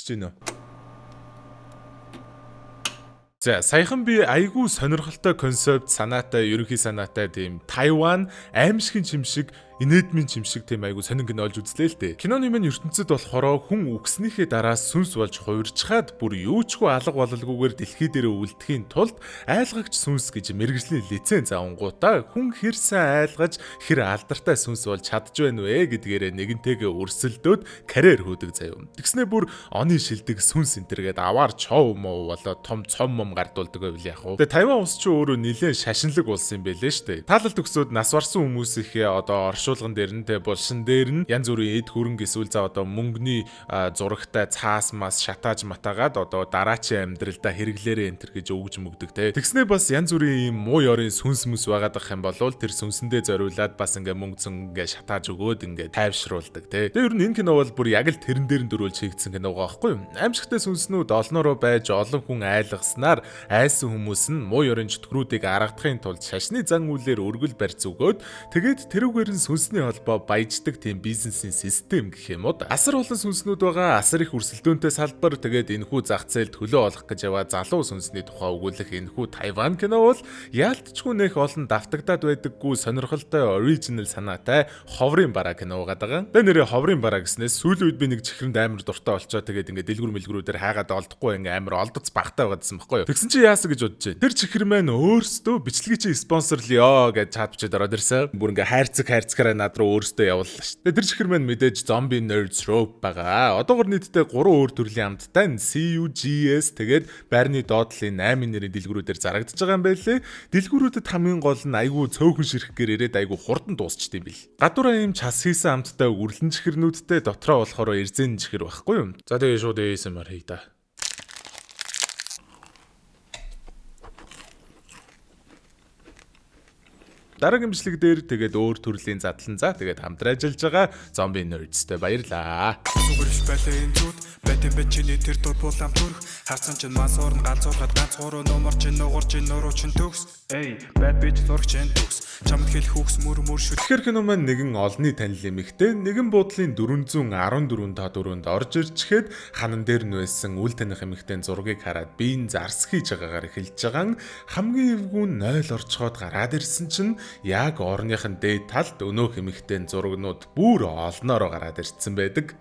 мэдчихэж байна уу? За саяхан би айгүй сонирхолтой концепт санаатай, ерөнхий санаатай тийм Тайван аимшигын чимшиг, инээдмийн чимшиг тийм айгүй сонин кино олж үзлээ л дээ. Киноны мань ертөнцид болохоор хүн үгснийхээ дараа сүнс болж хувирчхаад бүр юучгүй алга бололгүйгээр дэлхий дээр үлдэхийн тулд айлгагч сүнс гэж мэргэжлийн лиценз авангуудаа хүн хэр сайн айлгаж хэр алдартай сүнс болж чадж байна вэ гэдгээрээ нэгэнтэйгээ өрсөлдөөд карьер хөөдөг заяа. Тэгснээ бүр оны шилдэг сүнс энтергээд аваар чов мов болоо том цом мом гардуулдаг байвал яах вэ? Тэгээ Тайван улс ч өөрөө нэлээд шашинлаг улс юм байлээ штэ. Таалал төгсөөд нас барсан хүмүүсийнхээ одоо оршуулган дээр нь те булшин дээр нь янз бүрийн эд хөрөнгө эсвэл за одоо мөнгөний зурагтай цаас мас шатааж матаагаад одоо дараачийн амьдралдаа хэрэглээрээ энтер гэж өгж мөгдөг те. Тэгснээ бас янз бүрийн юм муу ёрын сүнс мүс байгаад ах юм бол тэр сүнсэндээ зориулаад бас ингээ мөнгө зэн ингээ шатааж өгөөд ингээ тайвшруулдаг те. Тэгээ ер нь энэ кино бол бүр яг л тэрэн дээр нь дөрвөл чигдсэн кино байгаа байхгүй юу? Аимшигтай сүнснүүд олноороо байж олон хүн айлгаснаар айсан хүмүүс нь муу ёрын чөтгөрүүдийг аргадахын тулд шашны зан үйлээр өргөл барьц өгөөд тэгээд тэрүүгээр нь сүнсний холбоо баяждаг тийм бизнесийн систем гэх юм уу да. Асар олон сүнснүүд байгаа, асар их өрсөлдөөнтэй салбар, тэгээд энэхүү зах зээлд хөлөө олох гэж яваа залуу сүнсний тухай өгүүлэх энэхүү Тайван кино бол яалтчгүй нэх олон давтагдаад байдаггүй сонирхолтой оригинал санаатай ховрын бараа кино байгаа. Тэгээ нэрээ ховрын бараа гэснээс сүүлийн үед би нэг чихрэнд амар дуртай болчоо тэгээд ингээ дэлгүр мэлгүрүүдээр хайгаад олдохгүй ингээ амар олдоц багтаа байгаадсан байхгүй юу. Тэгсэн чи яасан гэж бодож байна. Тэр чихэр маань өөрсдөө бичлэгийн чи спонсорлё гэж чат бичээд ороод ирсэн. Бүр ингээ хайрцагаараа над руу өөрсдөө явууллаа шүү. Тэгээ тэр чихэр маань мэдээж Zombie Nerds Rope байгаа. Одоогор нийтдээ 3 өөр төрлийн амттай CUGS тэгээд байрны доотлын 8 нэрийн дэлгүүрүүдээр зарагдаж байгаа юм байлээ. Дэлгүүрүүдэд хамгийн гол нь айгүй цөөхөн ширхгээр ирээд айгүй хурдан дуусчт юм бил. Гадуураа ийм час хийсэн амттай үрлэн чихэрнүүдтэй дотроо болохоор эрзэн чихэр байхгүй юу? За тэгээ шууд ASMR хий та. Дараагийн бичлэг дээр тэгээд өөр төрлийн задлан за тэгээд хамтран ажиллаж байгаа Zombie Nerds-тэй баярлаа. Зүгэрш байлаа энэ зүуд байтэн бэчний тэр дор булам төрх хацсан ч масуурн галзуурхад ганц гурав номер ч нуурч нуруу ч төгс эй bad bitch зурч төгс чамд хэл хүүхс мөр шүт. Тэгэхээр кино маань нэгэн олонний танил эмэгтэй нэгэн буудлын 414 та дөрөнд орж ирчихэд ханан дээр нь байсан үл таних эмэгтэй зургийг хараад биеийн зарс хийж байгаагаар эхэлж байгаа. Хамгийн эвгүй 0 орчхоод гараад ирсэн чинь яг орныхын дээд талд өнөөх эмэгтэй зурагнууд бүр олноороо гараад ирсэн байдаг.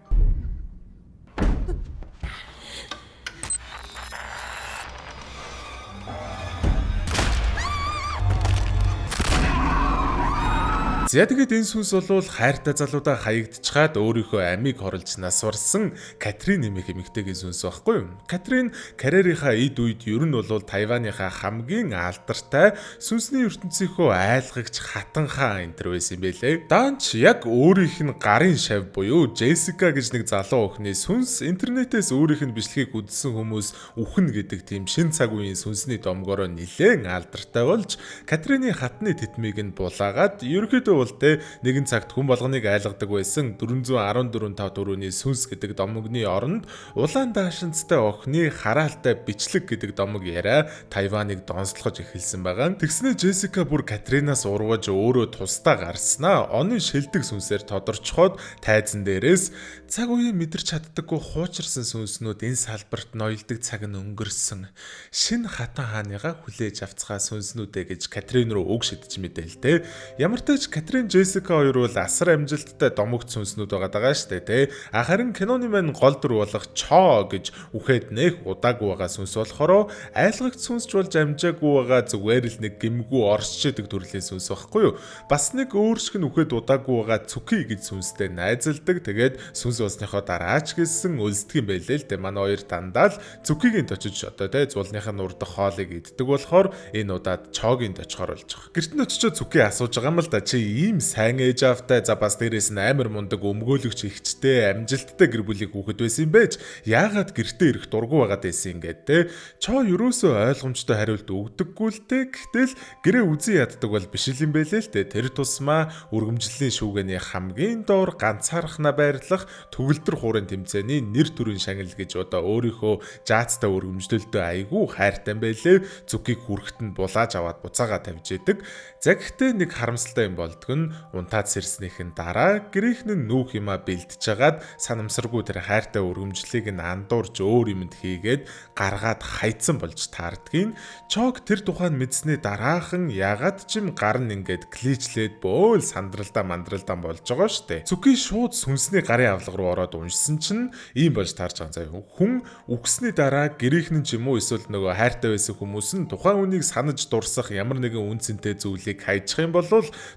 За тэгээд энэ сүнс бол хайртай залуудаа хаягдчихад өөрийнхөө амийг хорлж нас барсан Катрин нэмэх эмэгтэйгийн сүнс байхгүй юу? Катрин карьерийнхаа эд үед ер нь бол Тайваныхаа хамгийн алдартай сүнсний ертөнцийнхөө айлгагч хатанхаа энтер байсан юм байлээ. Даанч яг өөрийнх нь гарын шав буюу Джессика гэж нэг залуу охины сүнс интернетээс өөрийнх нь бичлэгийг үзсэн хүмүүс үхэн гэдэг тийм шин цаг үеийн сүнсний домгороо нэлээд алдартай болж Катрины хатны тэтмийг нь булаагаад ерөөхдөө бол нэгэн цагт хүн болгоныг айлгадаг байсан 414-5-4-ний сүнс гэдэг домогны оронд улаан даашинцтай охины хараалтай бичлэг гэдэг домог яриа Тайваныг донслохож эхэлсэн байгаа. Тэгснэ Джессика бүр Катринаас урваж өөрөө тусдаа гарснаа оны шилдэг сүнсээр тодорчхоод тайзан дээрээс цаг үеийн мэдэрч чаддаггүй хуучирсан сүнснүүд энэ салбарт ноёлдог цаг нь өнгөрсөн. Шинэ хатан хааныгаа хүлээж авцгаа сүнснүүдэ гэж Катрин руу үг шидэж мэдээлтэй. Ямар ч Катрин Джессика хоёр бол асар амжилттай домогт сүнснүүд байгаа штэ тий. Харин киноны маань гол дүр болох Чо гэж үхээд нэх удаагүй байгаа сүнс болохоор айлгагч сүнсч болж амжаагүй байгаа зүгээр л нэг гимгүү орсчээдэг төрлийн сүнс байхгүй юу. Бас нэг өөрсгөн үхээд удаагүй байгаа Цүки гэж сүнстэй найзалдаг. Тэгээд сүнс болсныхоо дараа ч гэсэн өлсдөг юм байлээ л дээ. Манай хоёр дандаа л Цүкигийн точиж одоо тий зулныхаа нурдах хоолыг иддэг болохоор энэ удаад Чогийн точхоор болж байгаа. Гэртэн очичоо Цүки асууж байгаа юм л да чи ийм сайн ээж автай за бас дээрээс нь амар мундаг өмгөөлөгч ихчтэй амжилттай гэр бүлийг хүүхэд байсан юм байж яагаад гэртээ ирэх дургу байгаад байсан ингээд те Чо ерөөсөө ойлгомжтой хариулт өгдөггүй л те гэтэл гэрээ үзэн яддаг бол биш юм байлээ л те тэр тусмаа өргөмжлөлийн шүүгээний хамгийн доор ганцаархна байрлах төгөлдөр хуурын тэмцээний нэр төрийн шагнал гэж одоо өөрийнхөө жаацтай өргөмжлөлтөө айгүй хайртай байлээ Цүкийг хүрхтэн булааж аваад буцаага тавьж идэг. За гэхдээ нэг харамсалтай юм болдог. боддог нь унтаад сэрснийхэн дараа гэрийнхэн нь нүүх юма бэлдэж хагаад санамсаргүй тэр хайртай өргөмжлийг нь андуурж өөр юмд хийгээд гаргаад хайцсан болж таардгийн. Чог тэр тухайн мэдсний дараахан ягаад ч юм гар нь ингээд гличлээд бөөл сандралдаа мандралдаа болж байгаа штэ. Цүки шууд сүнсний гарын авлага руу ороод уншсан чинь ийм болж таарж байгаа заяа. Хүн үгсний дараа гэрийнхэн ч юм уу эсвэл нөгөө хайртай байсан хүмүүс нь тухайн үнийг санаж дурсах ямар нэгэн үн цэнтэй зүйлийг хайчих юм бол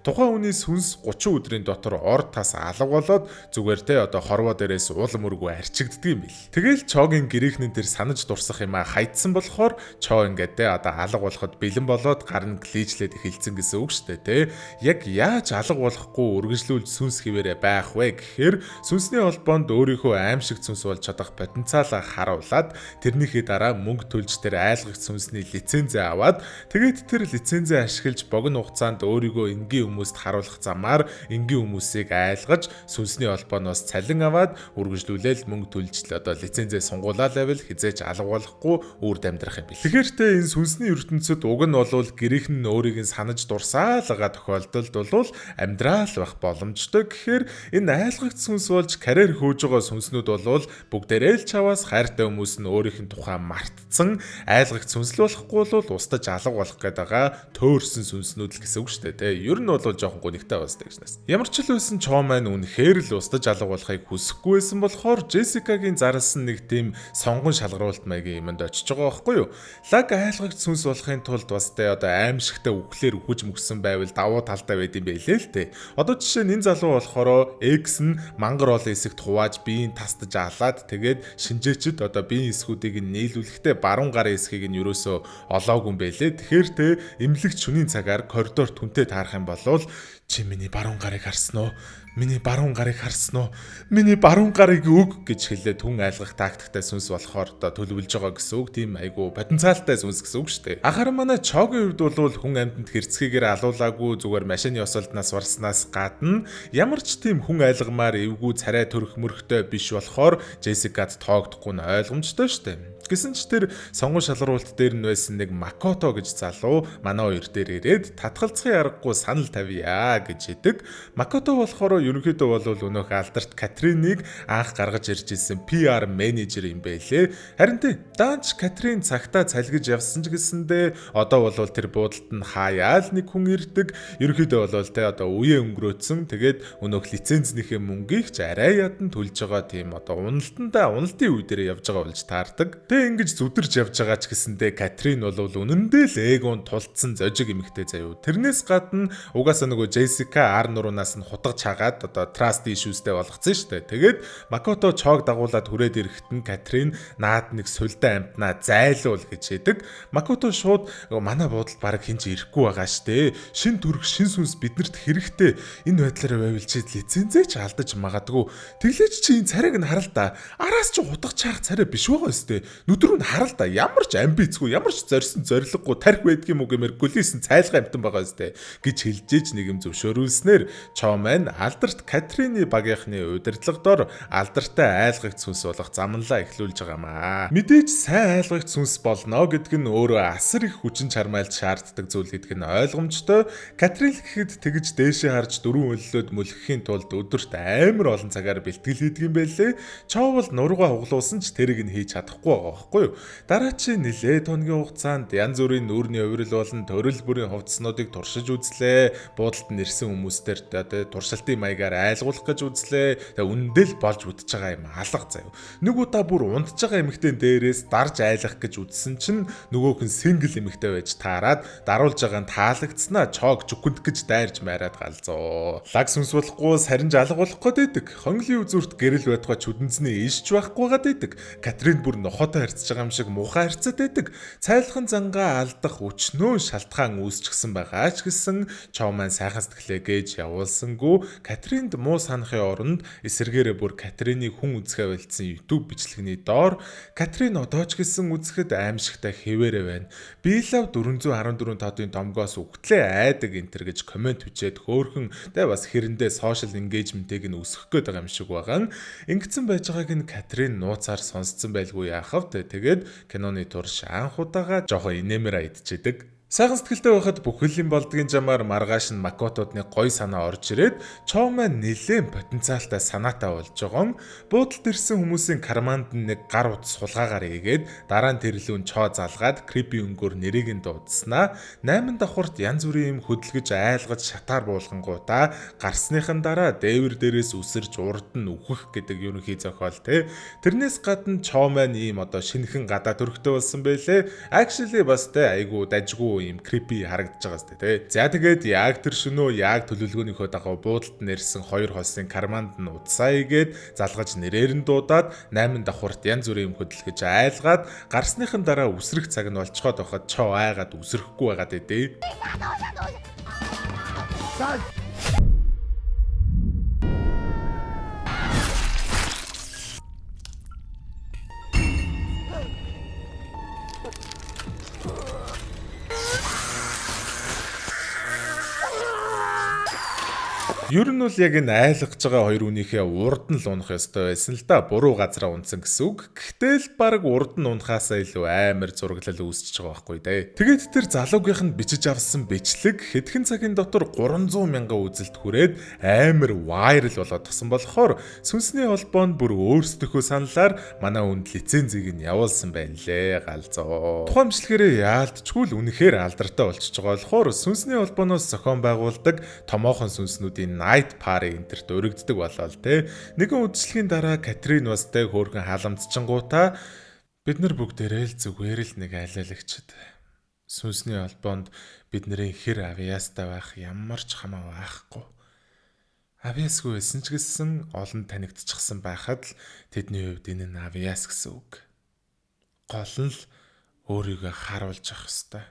тухайн үний сүнс 30 өдрийн дотор ор тас алга болоод зүгээр те одоо хорвоо дээрээс уулам өргөө арчигддаг юм бил. Тэгэл чогийн гэрийнхэн тэр санаж дурсах юмаа хайдсан болохоор чоо ингээд те одоо алга болоход бэлэн болоод гар нь гличлээд эхэлсэн гэсэн үг шүү дээ те. Яг яаж алга болохгүй үргэлжлүүлж сүнс хിവэрэ байх вэ гэхээр сүнсний холбоонд өөрийнхөө аимшиг сүнс болж чадах потенциалаа харуулад тэрнийхээ дараа мөнгө төлж тэр айлгагч сүнсний лицензээ аваад тэгээд тэр лицензээ ашиглаж богино хугацаанд өөрийгөө энгийн хүмүүст харуулах замаар энгийн хүмүүсийг айлгаж сүнсний холбооноос цалин аваад үргэлжлүүлэл мөнгө төлж одоо лицензээ сунгуулаа левел хизээж алга болохгүй үрд амьдрах юм бэл. Тэгэхээр тэ энэ сүнсний ертөнцид уг нь болвол гэрийнхэн нь өөрийг нь санаж дурсаалгаа тохиолдолд бол амьдрал байх боломжтой. Тэгэхээр энэ айлгагч сүнс болж карьер хөөж байгаа сүнснүүд бол бүгдээрээ л чаваас хайртай хүмүүс нь өөрийнх нь тухай мартцсан айлгагч сүнсл болохгүй бол устдаж алга болох гээд байгаа төөрсөн сүнснүүд л гэсэн үг шүү дээ. Тэ ер нь бол жоохон гонигтай басдаг гэснээс. Ямар ч л байсан чоо маань үнэхээр л устдаж алга болохыг хүсэхгүй байсан болохоор Джессикагийн зарласан нэг тийм сонгон шалгаруулт маягийн юмд очиж байгаа байхгүй юу? Лаг айлгагч сүнс болохын тулд бас тэ одоо аимшигтай үхлээр үхэж мөссөн байвал давуу талтай байд юм байлээ л тэ. Одоо жишээ нь энэ залуу болохоор X нь мангар олон эсэгт хувааж биеийн тастаж алаад тэгээд шинжээчд одоо биеийн эсгүүдийг нийлүүлэхдээ баруун гарын эсхийг нь ерөөсөө олоогүй юм байлээ. Тэгэхээр тэ эмнэлэгч шөнийн цагаар коридор түнтэй таарах юм бол чи миний баруун гарыг харсан уу? Миний баруун гарыг харсан уу? Миний баруун гарыг өг гэж хэлээд хүн айлгах тактиктай сүнс болохоор одоо төлөвлөж байгаа гэсэн үг. Тийм айгу потенциалтай сүнс гэсэн үг шүү дээ. Ахаар манай чогийн хувьд бол хүн амьтанд хэрцгийгээр алуулаагүй зүгээр машины ёсолдноос варснаас гадна ямар ч тийм хүн айлгамаар эвгүй царай төрөх мөрхтэй биш болохоор Джессикад тоогдохгүй нь ойлгомжтой шүү дээ. Гэсэн ч тэр сонгон шалгаруулт дээр нь байсан нэг Макото гэж залуу манай хоёр дээр ирээд татгалзахын аргагүй санал тавья гэж хэлдэг. Макото болохоор ерөнхийдөө бол өнөөх алдарт Катриныг анх гаргаж ирж ирсэн PR менежер юм байлээ. Харин тэ даанч Катрин цагтаа цалгиж явсан ч гэсэндээ одоо бол тэр буудалд нь хаяал нэг хүн ирдэг. Ерөнхийдөө бол тэ одоо үе өнгөрөөцсөн. Тэгээд өнөөх лицензнийхээ мөнгийг ч арай ядан төлж байгаа тийм одоо уналтын үе дээр явж байгаа болж таардаг. Ингэж зүдэрж явж байгаа ч гэсэндээ Катрин бол үнэндээ л эгоон тулцсан зожиг эмэгтэй заяа. Тэрнээс гадна угаасаа нөгөө Джессика ар нуруунаас нь хутгаж хагаад одоо trust issuesтэй болгоцсон шүү дээ. Тэгээд Макото чог дагуулад хүрээд ирэхэд нь Катрин наад нэг сүлдэн амтнаа зайлуул гэж хэлдэг. Макото шууд манай буудалд баг хинж ирэхгүй байгаа шүү дээ. Шин төрх шин сүнс биднэрт хэрэгтэй. Энэ байдлаараа байвал чи лицензээ ч алдаж магадгүй. Тэглээч чи энэ царайг нь харал та. Араас чи хутгаж хаах царай биш байгаа өстэй. Нүдрүү нь харал та. Ямар ч амбицгүй, ямар ч зорьсон зориггүй тарих байдгийн үг юмэр гүлээсэн цайлгай амтан байгаа өстэй гэж хэлжээж нэг юм зөвшөөрүүлснээр чоо маань алдарт Катрины багийнхны удирдлагадор алдартай айлгагч сүнс болох замналаа эхлүүлж байгаамаа. Мэдээж сайн айлгагч сүнс болно гэдг нь өөрөө асар их хүчин чармайлт шаарддаг зүйл гэдг нь ойлгомжтой. Катрин гэхэд тэгж дээшээ харж дөрвөн өллөөд мөлөхийн тулд өдөрт амар олон цагаар бэлтгэл хийдэг юм байлээ. Чоо бол нуруугаа хуглуулсан ч тэрийг нь хийж чадахгүй байгаа байхгүй юу? Дараа чи нилээ тоногийн хугацаанд янз бүрийн нүүрний хувирал болон төрөл бүрийн хувцснуудыг туршиж үзлээ. Буудалд нэрсэн хүмүүстээр туршилтын маягаар айлгуулах гэж үзлээ. Үндэл болж үтж байгаа юм алга заяа. Нэг удаа бүр унтж байгаа эмэгтэй дээрээс дарж айлах гэж үзсэн чинь нөгөөх нь сингл эмэгтэй байж таарад даруулж байгаа нь таалагдсанаа чог жүкүнт гэж дайрж майраад галзуу. Лаг сүнс болохгүй саринж алга болох гээд байдаг. Хонглын үзүүрт гэрэл байтугай чүдэнцний ишж байхгүй байгаад байдаг. Катрин бүр нохотой харьцаж байгаа юм шиг муухай харьцаад байдаг. Цайлхан зангаа алдах өчнөө шалтгаан үүсчихсэн байгаа ч гэсэн чоо маань сайхан сэтгэлээ гэж явуулсангүй. Катринд муу санахын оронд эсэргээрээ бүр Катриныг хүн үзэхэ байлцсан YouTube бичлэгний доор Катрин одоо ч гэсэн үзэхэд аимшигтай хэвээрээ байна. Би лав 414 тоодын томгоос үгтлээ айдаг энтер гэж комент бичээд хөөхөн тэ бас хэрэндээ social engagement-ийг нь өсгөх гээд байгаа юм шиг байгаа. Ингэсэн байж байгааг нь Катрин нууцаар сонсцсон байлгүй яахав. Тэгээд киноны турш анх удаага жоохон инээмээр идчихэдэг. Сайхан сэтгэлтэй байхад бүхэл юм болдгийн жамаар маргааш нь Макотодны гой санаа орж ирээд Чоо маань нэлээд потенциалтай санаатай болж байгаа. Буудалд ирсэн хүмүүсийн карманд нэг гар утас сулгаагаар ийгээд дараа нь тэрлүүн Чоо залгаад крипи өнгөөр нэрийг нь дуудснаа 8 давхурт янз бүрийн юм хөдөлгөж айлгаж шатаар буулгангуудаа гарсныхан дараа дээвэр дээрээс үсэрж урд нь үхэх гэдэг ерөнхий зохиол те. Тэрнээс гадна Чоо маань ийм одоо шинэхэн гадаа төрхтэй болсон байлээ. Actually бас те айгу дажгүй ийм крипи харагдаж байгаа сте тий. За тэгээд яг тэр шөнөө яг төлөвлөгөөнийхөө дагуу буудалд нэрсэн 2 хосын карманд нь удсаа игээд залгаж нэрээр нь дуудаад 8 давхурт янз бүрийн юм хөдөлгөж айлгаад гарсныхан дараа үсрэх цаг нь болцоход байхад Чоо айгаад үсрэхгүй байгаад дээ. Ер нь бол яг энэ айлгаж байгаа хоёр үнийхээ урд нь л унах ёстой байсан л да. Буруу газараа унтсан гэсэн үг. Гэхдээ л баг урд нь унахаасаа илүү амар зураглал үүсэж байгаа байхгүй дээ. Тэгээд тэр залуугийнх нь бичиж авсан бичлэг хэдхэн цагийн дотор 300 мянган үзэлт хүрээд амар вайрал болоод тасан болохоор сүнсний холбоонд бүр өөрсдийнхөө саналаар манай хүнд лицензийг нь явуулсан байна лээ галзуу. Тухайн бичлэгээрээ яалтчгүй л үнэхээр алдартай болчихж байгаа болохоор сүнсний холбооноос зохион байгуулдаг томоохон сүнснүүдийн Night Party энтерт өргөддөг болоо л те. Нэгэн үдшилгийн дараа Катрин бастай хөөрхөн халамжчингуудаа бид нар бүгдээрээ л зүгээр л нэг айлаалагчд. Сүнсний холбоонд бидний хэр авьяастай байх ямар ч хамаа байхгүй. Авьяасгүй байсан ч гэсэн олон танигдчихсан байхад л тэдний хувьд энэ нь авьяас гэсэн үг. Гол нь л өөрийгөө харуулж явах ёстой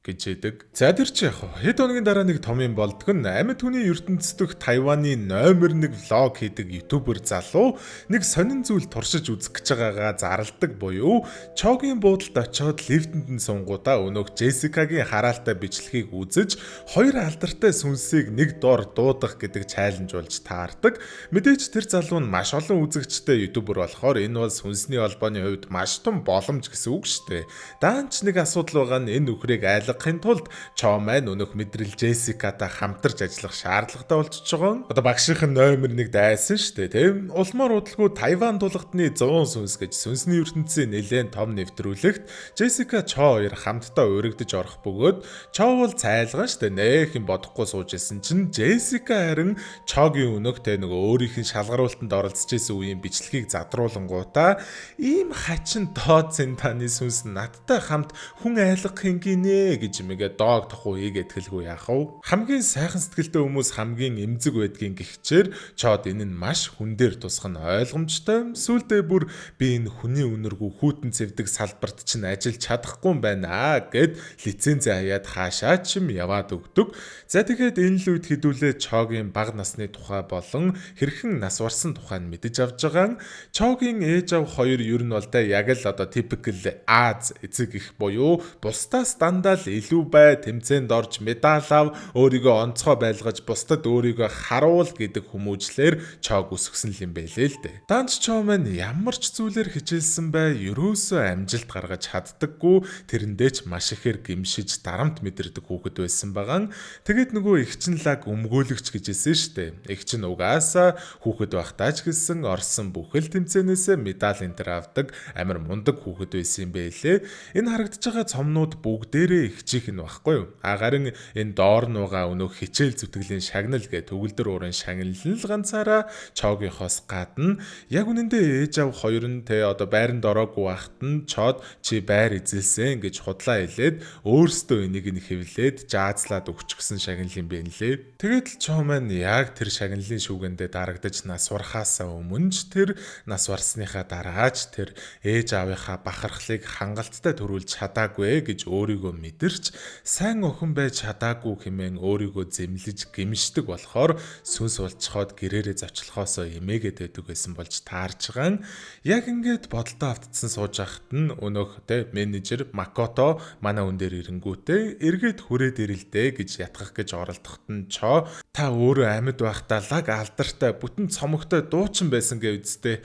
гэж яддаг. За тэр чи яг хэд хоногийн дараа нэг том юм болдго нь амьд хүний ертөнцид дэх Тайваны номер 1 влог хийдэг ютубер залуу нэг сонин зүйл туршиж үзэх гэж байгаагаа зарладаг буюу Чогийн буудалд очиод лифтэнд нь сунгуудаа өнөөх Джессикагийн хараалтай бичлэгийг үзэж хоёр алдартай сүнсийг нэг доор дуудах гэдэг чаленж болж таардаг. Мэдээж тэр залуу нь маш олон үзэгчтэй ютубер болохоор энэ бол сүнсний холбооны хувьд маш том боломж гэсэн үг шүү дээ. Даанч нэг асуудал байгаа нь энэ үхрийг айлгахын тулд Чоо маань өнөөх мэдрэл Джессикатай хамтарч ажиллах шаардлагатай болчихж байгаа. Одоо багшийн номер 1 дайсан шүү дээ, тийм. Улмаар удалгүй Тайван тулгадны 100 сүнс гэж сүнсний ертөнцийн нэлээд том нэвтрүүлэгт Джессика Чоо хоёр хамтдаа урагдж орох бөгөөд Чоо бол цайлган шүү дээ. Нэх юм бодохгүй сууж исэн чинь Джессика харин Чоогийн өнөөхтэй нэг өөрийнх нь шалгаруултанд оролцож исэн үеийн бичлэгийг задруулангуудаа ийм хачин тоод центаны сүнс надтай хамт хүн айлгах хингинэ гэж юмгээ дог тохуу хийгээд хэлгүй яах вэ? Хамгийн сайхан сэтгэлтэй хүмүүс хамгийн эмзэг байдгийн гихчээр Чоод энэ нь маш хүн дээр тусах нь ойлгомжтой. Сүүлдээ бүр би энэ хүний үнэргүй хүүтэн цэвдэг салбарт чинь ажиллаж чадахгүй юм байна гэд лицензээ хаяад хаашаа ч юм яваад өгдөг. За тэгээд энэ л үед хэдүүлээ Чогийн бага насны тухай болон хэрхэн нас барсан тухай нь мэдэж авч байгаа. Чогийн ээж аав хоёр ер нь бол яг л одоо typical Аз эцэг их буюу бусдаас дандаа л илүү бай, тэмцээнд орж медаль ав, өөрийгөө онцгой байлгаж бусдад өөрийгөө харуул гэдэг хүмүүжлэр Чог өсгсөн юм байлээ л дээ. Данч Чоо маань ямар ч зүйлээр хичээлсэн бай, ерөөсөө амжилт гаргаж чаддаггүй, тэрэндээ ч маш ихээр гимшиж дарамт мэдэрдэг хүүхэд байсан байгаа. Тэгээд нөгөө эгчин лаг өмгөөлөгч гэж хэлсэн штэ. Эгчин угаасаа хүүхэд байхдаа ч гэсэн орсон бүхэл тэмцээнээсээ медаль энтер авдаг амар мундаг хүүхэд байсан юм байлээ. Энэ харагдаж байгаа цомнууд бүгдээрээ ихжих нь баггүй юу? Харин энэ доор нугаа өнөөх хичээл зүтгэлийн шагнал гэх төгөлдөр уурын шагнал л ганцаараа Чоогийнхоос гадна яг үнэндээ ээж аав хоёр нь одоо байранд ороогүй байхад нь Чоод чи байр эзэлсэн гэж худлаа хэлээд өөрсдөө энийг нь хэвлээд жаазлаад өгчихсэн шагнал юм байна лээ. Тэгээд л Чоо маань яг тэр шагналын шүүгэндээ дарагдаж нас урахаасаа өмнө ч тэр нас барсныхаа дараач тэр ээж аавынхаа бахархлыг хангалттай төрүүлж чадаагүй гэж өөрийгөө мэдэрч сайн охин байж чадаагүй хэмээн өөрийгөө зэмлэж гимшдэг болохоор сүнс болцоход гэрээрээ зочлохоосоо эмээгээд байдаг байсан болж таарч байгаа. Яг ингээд бодолтой автцсан сууж байхад нь өнөөх менежер Макото манай хүн дээр ирэнгүүтээ эргээд хүрээд ирэлдэ гэж ятгах гэж оролдоход нь Чоо та өөрөө амьд байхдаа лаг алдартай бүтэн цомогтой дуучин байсан гэж үздэй.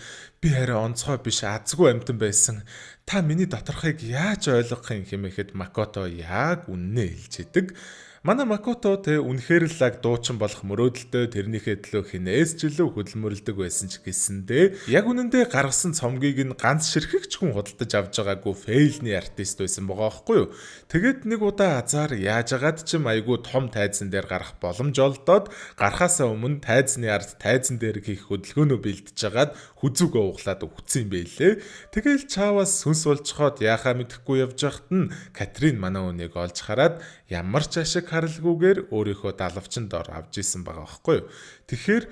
Би харин онцгой биш азгүй амьтан байсан. Та миний доторхыг яаж ойлгох юм хэмээхэд Макото яг үннээ хэлж идэг. Манай Макото тэ үнэхээр л лаг дуучин болох мөрөөдөлтөй тэрнийхээ төлөө хинээс ч илүү хөдөлмөрлөдөг байсан ч гэсэндээ яг үнэндээ гаргасан цомгийг нь ганц ширхэгч хүн худалдаж авч байгаагүй фейлний артист байсан байгаа байхгүй юу. Тэгээд нэг удаа азар яаж агаад ч юм айгүй том тайзан дээр гарах боломж олдоод гарахаасаа өмнө тайзны ард тайзан дээр хийх хөдөлгөөнөө бэлдэж агаад хүзүүгөө углаад өгсөн юм байлээ. Тэгээл чааваас сүнс болцоход яхаа мэдэхгүй явж байхад нь Катрин манай үнийг олж хараад ямар ч ашиг харалгүйгээр өөрийнхөө далавчанд ор авч исэн байгаа байхгүй юу. Тэгэхээр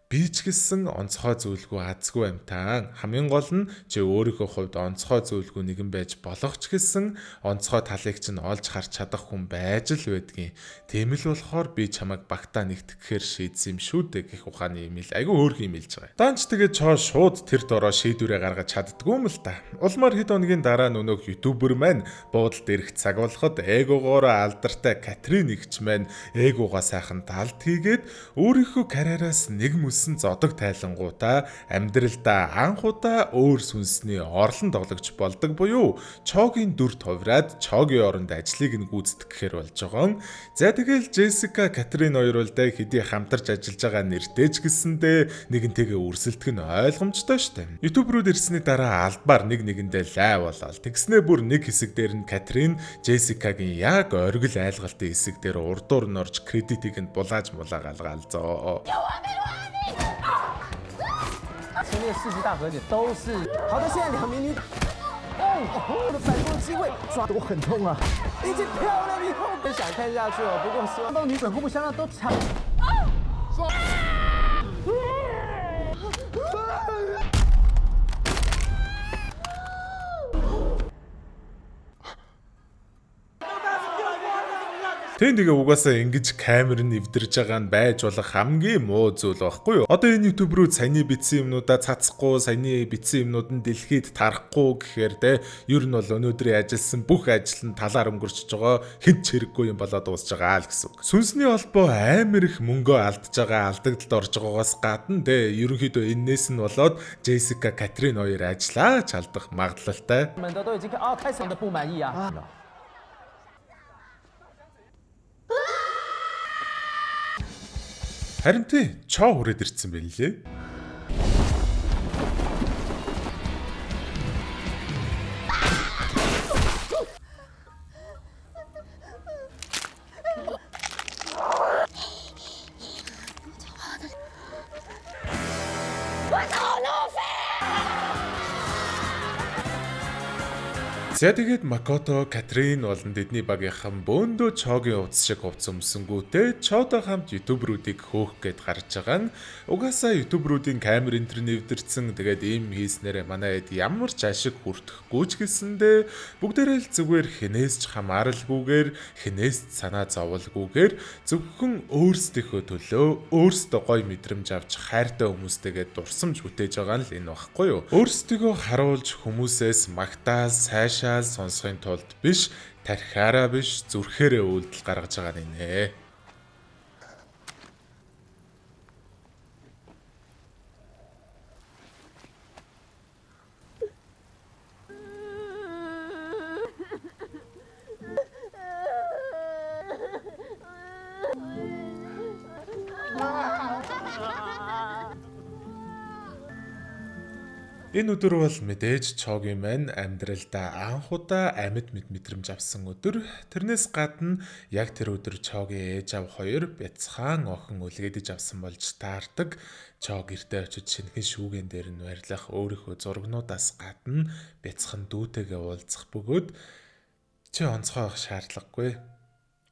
би ч гэсэн онцгой зүйлгүй азгүй амтан. Хамгийн гол нь чи өөрийнхөө хувьд онцгой зүйлгүй нэгэн байж болох ч гэсэн онцгой талыг чинь олж харж чадах хүн байж л байдгийн. Тийм л болохоор би чамайг багтаа нэгтгэхээр шийдсэн юм шүү дээ гэх ухааны имэйл айгүй хөөрхөн имэйлж байгаа. Даанч тэгээд чоо шууд тэр дороо шийдвэрээ гаргаж чаддгүй юм л та. Улмаар хэд хоногийн дараа нүнөх ютубер маань буудалд ирэх цаг болоход эгогоор алдартай Катрин игч маань эгоогоо сайхан талд хийгээд өөрийнхөө карьераас нэг зодог тайлангуудаа амьдралдаа анхудаа өөр сүнсний орлон тоглогч болдог буюу чогийн дүр товраад чогийн оронд ажлыг нь гүйцэтгэх гэхээр болж байгаа. За тэгэл Джессика Катрин хоёр бол хэдий хамтарч ажиллаж байгаа нэртэй ч гэсэндээ нэгэнтэйгээ өрсөлдөх нь ойлгомжтой штэ. Ютуберүүд ирсний дараа албаар нэгэндээ лайв болоод тэгснээ бүр нэг хэсэг дээр нь Катрин Джессикагийн яг оргил айлгалтын хэсэг дээр урдуур нь орж кредитийг нь булааж галгаалзоо. 前面4级大和解都是好的，现在2名女我的反攻机会抓得我很痛啊，已经漂亮以后不想看下去了，不过希望帮女粉互不相让都抢。 Тэндгээ угаасаа ингэж камер нь эвдэрж байгаа нь байж болох хамгийн муу зүйл байхгүй юу? Одоо энэ ютуберүүд саяны бичсэн юмнуудаа цацахгүй, саяны бичсэн юмнууд нь дэлхийд тарахгүй гэхээр те ер нь бол өнөөдрийн ажилласан бүх ажил нь талаар өнгөрч байгаа хэд ч хэрэггүй юм болоод дуусж байгаа л гэсэн үг. Сүнсний холбоо амар их мөнгөө алдж байгаа алдагдлалд орж байгаагаас гадна те ерөнхийдөө энэс нь болоод Джессика Катрин хоёр ажиллаа чалдах магадлалтай. 们都已经开始的不满意啊。 Харин тий, чоо хүрээд ирсэн байл лээ. За тэгээд Макото, Катрин болон тэдний багийнхан бөөндөө чогийн утас шиг хувц өмсөнгүүтээ чодоо хамт ютуберүүдийг хөөх гээд гарч байгаа нь угаасаа ютуберүүдийн камер интернет нэвдэрсэн тэгээд ийм хийснээрээ манай эд ямар ч ашиг хүртэхгүй ч гэсэндээ бүгдээрээ л зүгээр хинээс ч хамааралгүйгээр хинээс санаа зовлгүйгээр зөвхөн өөрсдийнхөө төлөө өөрсдөө гоё мэдрэмж авч хайртай хүмүүстэйгээ дурсамж бүтээж байгаа нь л энэ багхгүй юу. Өөрсдийгөө харуулж хүмүүсээс магтаал сайшаа сонсохын тулд биш тархиараа биш зүрхээрээ үйлдэл гаргаж байгаа нэ. Энэ өдөр бол мэдээж чогийн маань амьдралдаа анхудаа амьд мэдрэмж авсан өдөр. Тэрнээс гадна яг тэр өдөр чогийн ээж аав хоёр бяцхан охин үлгээдэж авсан болж таардаг. Чо гэртээ очиж шинхэн шүүгэн дээр нь барьлах өөрийнхөө зургнуудаас гадна бяцхан дүүтэйгээ уулзах бөгөөд чи онцгой байх шаардлагагүй.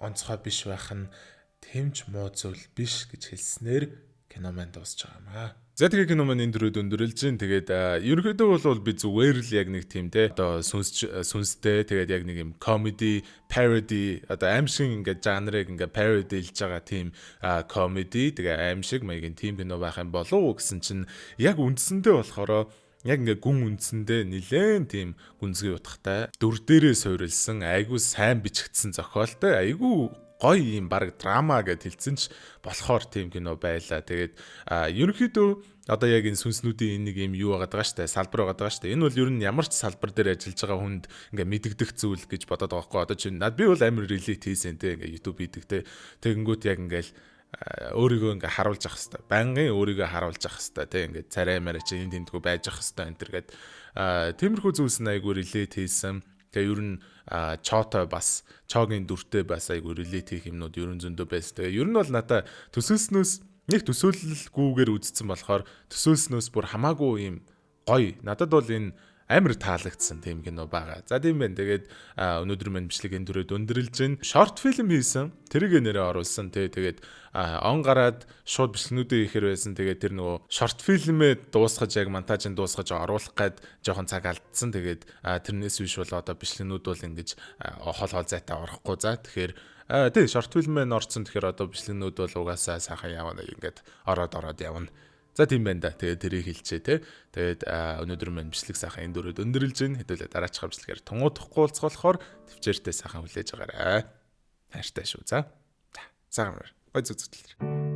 Онцгой биш байх нь тэмч муу зүйл биш гэж хэлснээр кино маань дуусч байгаа юм аа. За тэгээ кино маань энэ төрөд өндөрлж гин. Тэгээд ерөнхийдөө бол би зүгээр л яг нэг тийм те одоо сүнстэй тэгээд яг нэг юм comedy parody одоо аимшиг ингээд жанрыг ингээд parody-лж байгаа тийм comedy тэгээ аимшиг маягийн тийм кино байх юм болов уу гэсэн чинь яг үндсэндээ болохоор яг ингээ гүн үндсэндээ нилээн тийм гүнзгий утгатай дүр дээрээ суурилсан айгүй сайн бичигдсэн зохиолтой айгүй гоё юм баг драма гэд хэлсэн ч болохоор тийм кино байлаа. Тэгээд ерөнхийдөө одоо яг энэ сүнснүүдийн нэг юм юу байгаа даа штэ, салбар байгаа даа штэ. Энэ бол ер нь ямар ч салбар дээр ажиллаж байгаа хүнд ингээ мэдэгдэх зүйл гэж бодоод байгаа хгүй. Одоо чи би бол амар relate хийсэн те, ингээ YouTube хийдэг те. Тэгэнгүүт яг ингээл өөрийгөө ингээ харуулж авах хэвээр. Байнгын өөрийгөө харуулж авах хэвээр те. Ингээ царай мараа чи энэ тэмдгүү байж авах хэвээр энэ төр гээд тиймэрхүү зүйлс айгу relate хийсэн. Тэгээ ер нь чоотой бас чогийн дүртэй бас айгу relate хийх юмнууд ерөн зөндөө байсан. Тэгээ ер нь бол надаа төсөөлснөөс нэг төсөөлөлгүйгээр үзсэн болохоор төсөөлснөөс бүр хамаагүй юм гоё. Надад бол энэ амар таалагдсан тийм кино байгаа. За тийм байна. Тэгээд өнөөдөр мань бичлэгийн төрөд өндөрлж гин шорт фильм хийсэн. Тэрийг нэрээ оруулсан тий. Тэгээд он гараад шууд бичлэгнүүдээ хийхэр байсан. Тэгээд тэр нөгөө шорт фильмээ дуусгаж яг монтажинд дуусгаж оруулах гээд жоохон цаг алдсан. Тэгээд тэрнээс биш бол одоо бичлэгнүүд бол ингэж хол зайтай орохгүй. За тэгэхээр тий шорт фильм мэн орсон. Тэгэхээр одоо бичлэгнүүд бол угаасаа сайхан явна. Ингээд ороод явна. За тийм байна да. Тэгээд тэрийг хэлчихэ те. Тэгээд өнөөдөр мань бичлэг сайхан энэ дөрөд өндөрлж гин. Хэдүүлээ дараачих бичлэгээр тунгуудахгүй уулзголохоор төвчээртэй сайхан хүлээж агаарай. Хайртай шүү. За. Сайхан гой зүг зүтэлэр.